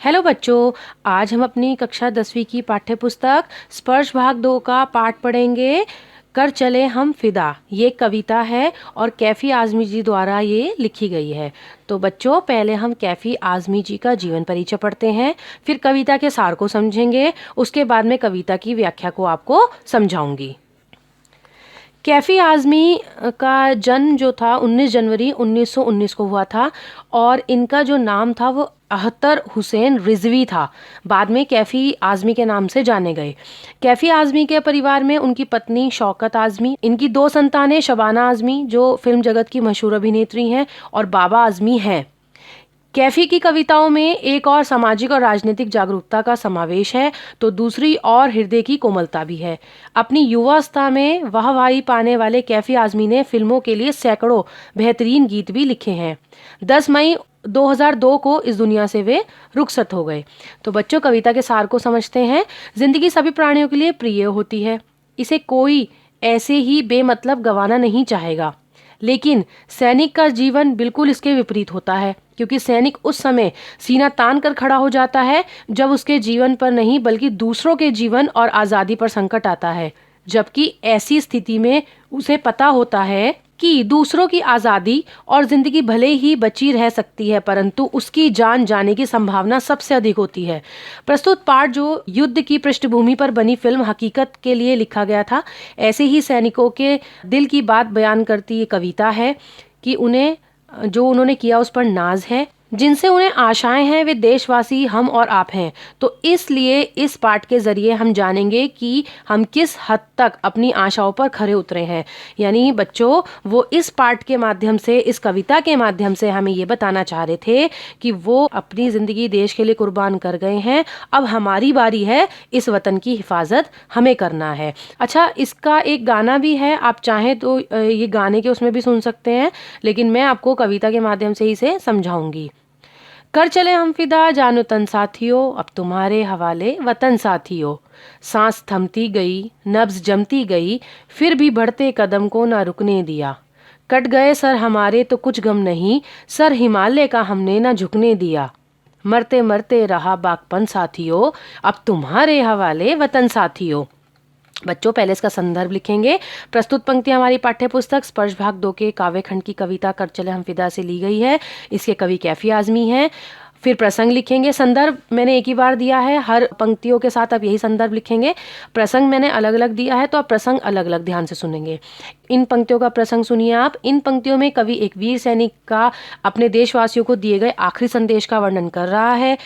Hello बच्चों, आज हम अपनी कक्षा 10वीं की पाठ्य पुस्तक स्पर्श भाग 2 का पाठ पढ़ेंगे। कर चले हम फिदा। ये कविता है और कैफी आज़मी जी द्वारा ये लिखी गई है। तो बच्चों, पहले हम कैफी आज़मी जी का जीवन परिचय पढ़ते हैं, फिर कविता के सार को समझेंगे। उसके बाद में कविता की व्याख्या को आपको समझाऊंगी। कैफी आज़मी का जन्म जो था 19 जनवरी 1919 को हुआ था और इनका जो नाम था वो अख्तर हुसैन रिजवी था। बाद में कैफी आज़मी के नाम से जाने गए। कैफी आज़मी के परिवार में उनकी पत्नी शौकत आज़मी, इनकी दो संतानें शबाना आज़मी जो फिल्म जगत की मशहूर अभिनेत्री हैं और बाबा आज़मी हैं। कैफी की कविताओं में एक और सामाजिक और राजनीतिक जागरूकता का समावेश है तो दूसरी और हृदय की कोमलता भी है। अपनी युवावस्था में वाहवाही पाने वाले कैफी आज़मी ने फिल्मों के लिए सैकड़ों बेहतरीन गीत भी लिखे हैं। 10 मई 2002 को इस दुनिया से वे रुखसत हो गए। तो बच्चों, कविता के सार को समझते हैं। जिंदगी सभी प्राणियों के लिए प्रिय होती है, इसे कोई ऐसे ही बेमतलब गंवाना नहीं चाहेगा। लेकिन सैनिक का जीवन बिल्कुल इसके विपरीत होता है, क्योंकि सैनिक उस समय सीना तान कर खड़ा हो जाता है जब उसके जीवन पर नहीं बल्कि दूसरों के जीवन और आज़ादी पर संकट आता है। जबकि ऐसी स्थिति में उसे पता होता है कि दूसरों की आज़ादी और जिंदगी भले ही बची रह सकती है, परंतु उसकी जान जाने की संभावना सबसे अधिक होती है। प्रस्तुत पाठ जो युद्ध की पृष्ठभूमि पर बनी फिल्म हकीकत के लिए लिखा गया था, ऐसे ही सैनिकों के दिल की बात बयान करती ये कविता है कि उन्हें जो उन्होंने किया उस पर नाज है, जिनसे उन्हें आशाएं हैं, वे देशवासी हम और आप हैं। तो इसलिए इस पाठ के जरिए हम जानेंगे कि हम किस हद तक अपनी आशाओं पर खरे उतरे हैं। यानी बच्चों, वो इस पाठ के माध्यम से, इस कविता के माध्यम से हमें ये बताना चाह रहे थे कि वो अपनी जिंदगी देश के लिए कुर्बान कर गए हैं। अब हमारी बारी है इस वतन की हिफाजत हमें करना है। अच्छा, इसका एक गाना भी है, आप चाहें तो ये गाने के उसमें भी सुन सकते हैं, लेकिन मैं आपको कविता के माध्यम से इसे समझाऊंगी। कर चले हम फिदा जानो तन साथियों, अब तुम्हारे हवाले वतन साथियों। सांस थमती गई, नब्ज जमती गई, फिर भी बढ़ते कदम को ना रुकने दिया। कट गए सर हमारे तो कुछ गम नहीं, सर हिमालय का हमने ना झुकने दिया। मरते मरते रहा बागपन साथियों, अब तुम्हारे हवाले वतन साथियों। बच्चों, पहले इसका संदर्भ लिखेंगे। प्रस्तुत पंक्ति हमारी पाठ्य पुस्तक स्पर्श भाग 2 के काव्य खंड की कविता कर चले हम फिदा से ली गई है। इसके कवि कैफी आज़मी हैं। फिर प्रसंग लिखेंगे। संदर्भ मैंने एक ही बार दिया है, हर पंक्तियों के साथ आप यही संदर्भ लिखेंगे। प्रसंग मैंने अलग अलग दिया है, तो आप प्रसंग अलग अलग ध्यान से सुनेंगे। इन पंक्तियों का प्रसंग सुनिए आप। इन पंक्तियों में कवि एक वीर सैनिक का अपने देशवासियों को दिए गए आखिरी संदेश का वर्णन कर रहा है।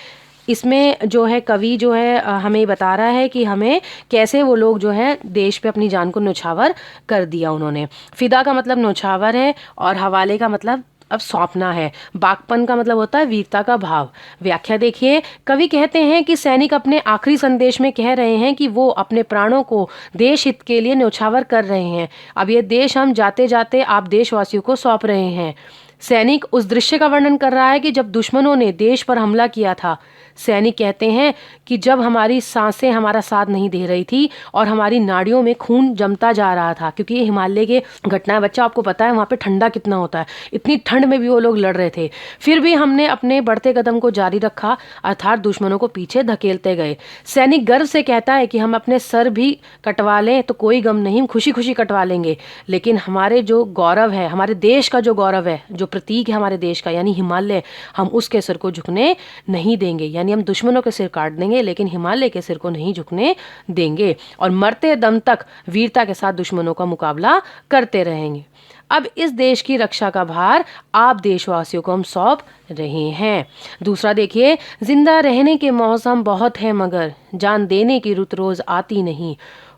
इसमें जो है कवि जो है हमें बता रहा है कि हमें कैसे वो लोग जो है देश पे अपनी जान को न्यौछावर कर दिया उन्होंने। फिदा का मतलब न्यौछावर है और हवाले का मतलब अब सौंपना है। बागपन का मतलब होता है वीरता का भाव। व्याख्या देखिए, कवि कहते हैं कि सैनिक अपने आखिरी संदेश में कह रहे हैं कि वो अपने प्राणों को देश हित के लिए न्यौछावर कर रहे हैं। अब ये देश हम जाते जाते आप देशवासियों को सौंप रहे हैं। सैनिक उस दृश्य का वर्णन कर रहा है कि जब दुश्मनों ने देश पर हमला किया था। सैनिक कहते हैं कि जब हमारी सांसें हमारा साथ नहीं दे रही थी और हमारी नाड़ियों में खून जमता जा रहा था, क्योंकि ये हिमालय के घटना है बच्चा, आपको पता है वहाँ पे ठंडा कितना होता है। इतनी ठंड में भी वो लोग लड़ रहे थे, फिर भी हमने अपने बढ़ते कदम को जारी रखा, अर्थात दुश्मनों को पीछे धकेलते गए। सैनिक गर्व से कहता है कि हम अपने सर भी कटवा लें तो कोई गम नहीं, खुशी खुशी कटवा लेंगे, लेकिन हमारे जो गौरव है, हमारे देश का जो गौरव है, जो प्रतीक है हमारे देश का यानी हिमालय, हम उसके सिर को झुकने नहीं देंगे। यानी हम दुश्मनों के सिर काट देंगे लेकिन हिमालय के सिर को नहीं झुकने देंगे और मरते दम तक वीरता के साथ दुश्मनों का मुकाबला करते रहेंगे। अब इस देश की रक्षा का भार आप देशवासियों को हम सौंप रहे हैं। दूसरा देखिए, जिंदा रहने के मौसम बहुत है मगर जान देने की रुत रोज आती नहीं।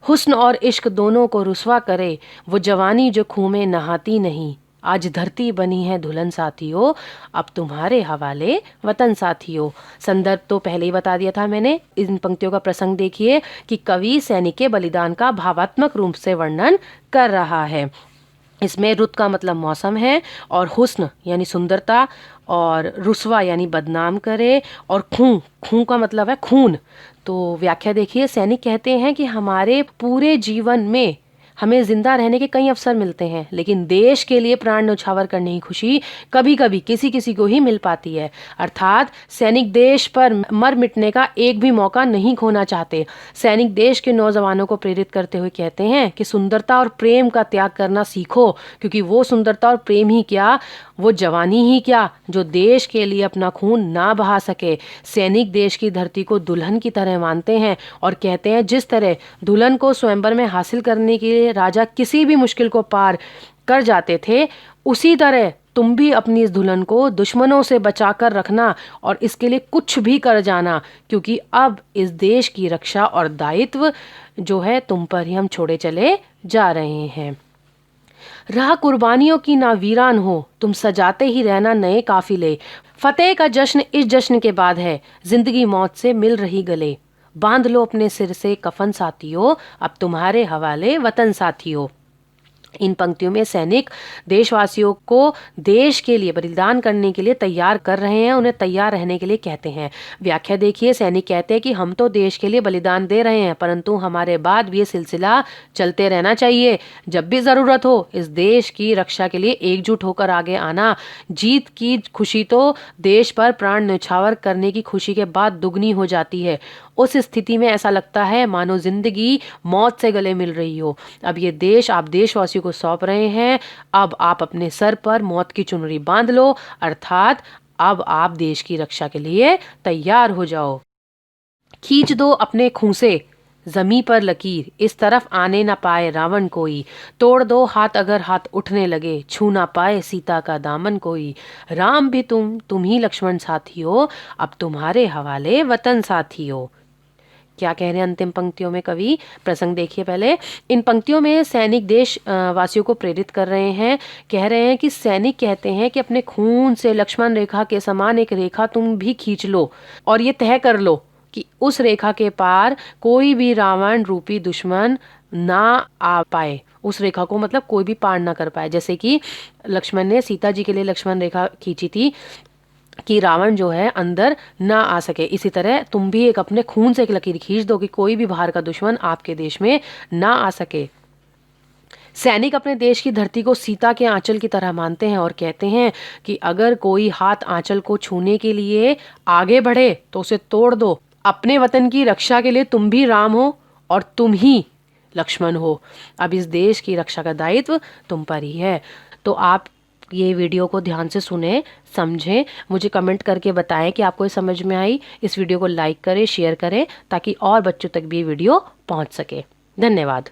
हुस्न और इश्क दोनों को रुसवा करे वो जवानी जो खून में नहाती नहीं। आज धरती बनी है दुल्हन साथियों, अब तुम्हारे हवाले वतन साथियों। संदर्भ तो पहले ही बता दिया था मैंने। इन पंक्तियों का प्रसंग देखिए कि कवि सैनिक के बलिदान का भावात्मक रूप से वर्णन कर रहा है। इसमें रुत का मतलब मौसम है और हुस्न यानी सुंदरता और रुस्वा यानी बदनाम करे और खून, खून का मतलब है खून। तो व्याख्या देखिए, सैनिक कहते हैं कि हमारे पूरे जीवन में हमें जिंदा रहने के कई अवसर मिलते हैं, लेकिन देश के लिए प्राण न्यौछावर करने की खुशी कभी कभी किसी किसी को ही मिल पाती है। अर्थात सैनिक देश पर मर मिटने का एक भी मौका नहीं खोना चाहते। सैनिक देश के नौजवानों को प्रेरित करते हुए कहते हैं कि सुंदरता और प्रेम का त्याग करना सीखो, क्योंकि वो सुंदरता और प्रेम ही क्या, वो जवानी ही क्या जो देश के लिए अपना खून ना बहा सके। सैनिक देश की धरती को दुल्हन की तरह मानते हैं और कहते हैं जिस तरह दुल्हन को स्वयंवर में हासिल करने के लिए राजा किसी भी मुश्किल को पार कर जाते थे, उसी तरह तुम भी अपनी इस दुल्हन को दुश्मनों से बचाकर रखना और इसके लिए कुछ भी कर जाना, क्योंकि अब इस देश की रक्षा और दायित्व जो है तुम पर ही हम छोड़े चले जा रहे हैं। राह कुर्बानियों की ना वीरान हो, तुम सजाते ही रहना नए काफिले। फतेह का जश्न इस जश्न के बाद है, जिंदगी मौत से मिल रही गले। बांध लो अपने सिर से कफन साथियों, अब तुम्हारे हवाले वतन साथियों। इन पंक्तियों में सैनिक देशवासियों को देश के लिए बलिदान करने के लिए तैयार कर रहे हैं, उन्हें तैयार रहने के लिए कहते हैं। व्याख्या देखिए, सैनिक कहते हैं कि हम तो देश के लिए बलिदान दे रहे हैं, परंतु हमारे बाद भी ये सिलसिला चलते रहना चाहिए। जब भी जरूरत हो इस देश की रक्षा के लिए एकजुट होकर आगे आना। जीत की खुशी तो देश पर प्राण न्यौछावर करने की खुशी के बाद दुगनी हो जाती है। उस स्थिति में ऐसा लगता है मानो जिंदगी मौत से गले मिल रही हो। अब ये देश आप देशवासियों को सौंप रहे हैं, अब आप अपने सर पर मौत की चुनरी बांध लो, अर्थात अब आप देश की रक्षा के लिए तैयार हो जाओ। खींच दो अपने खूंसे जमी पर लकीर, इस तरफ आने ना पाए रावण कोई। तोड़ दो हाथ अगर हाथ उठने लगे, छू ना पाए सीता का दामन कोई। राम भी तुम ही लक्ष्मण साथी हो, अब तुम्हारे हवाले वतन साथी हो। क्या कह रहे हैं अंतिम पंक्तियों में कवि, प्रसंग देखिए पहले। इन पंक्तियों में सैनिक देश वासियों को प्रेरित कर रहे हैं। कह रहे हैं कि सैनिक कहते हैं कि अपने खून से लक्ष्मण रेखा के समान एक रेखा तुम भी खींच लो और ये तय कर लो कि उस रेखा के पार कोई भी रावण रूपी दुश्मन ना आ पाए। उस रेखा को मतलब कोई भी पार ना कर पाए। जैसे कि लक्ष्मण ने सीता जी के लिए लक्ष्मण रेखा खींची थी कि रावण जो है अंदर ना आ सके, इसी तरह तुम भी एक अपने खून से एक लकीर खींच दो कि कोई भी बाहर का दुश्मन आपके देश में ना आ सके। सैनिक अपने देश की धरती को सीता के आंचल की तरह मानते हैं और कहते हैं कि अगर कोई हाथ आंचल को छूने के लिए आगे बढ़े तो उसे तोड़ दो। अपने वतन की रक्षा के लिए तुम भी राम हो और तुम ही लक्ष्मण हो। अब इस देश की रक्षा का दायित्व तुम पर ही है। तो आप ये वीडियो को ध्यान से सुने, समझें, मुझे कमेंट करके बताएं कि आपको ये समझ में आई। इस वीडियो को लाइक करें, शेयर करें ताकि और बच्चों तक भी ये वीडियो पहुंच सके। धन्यवाद।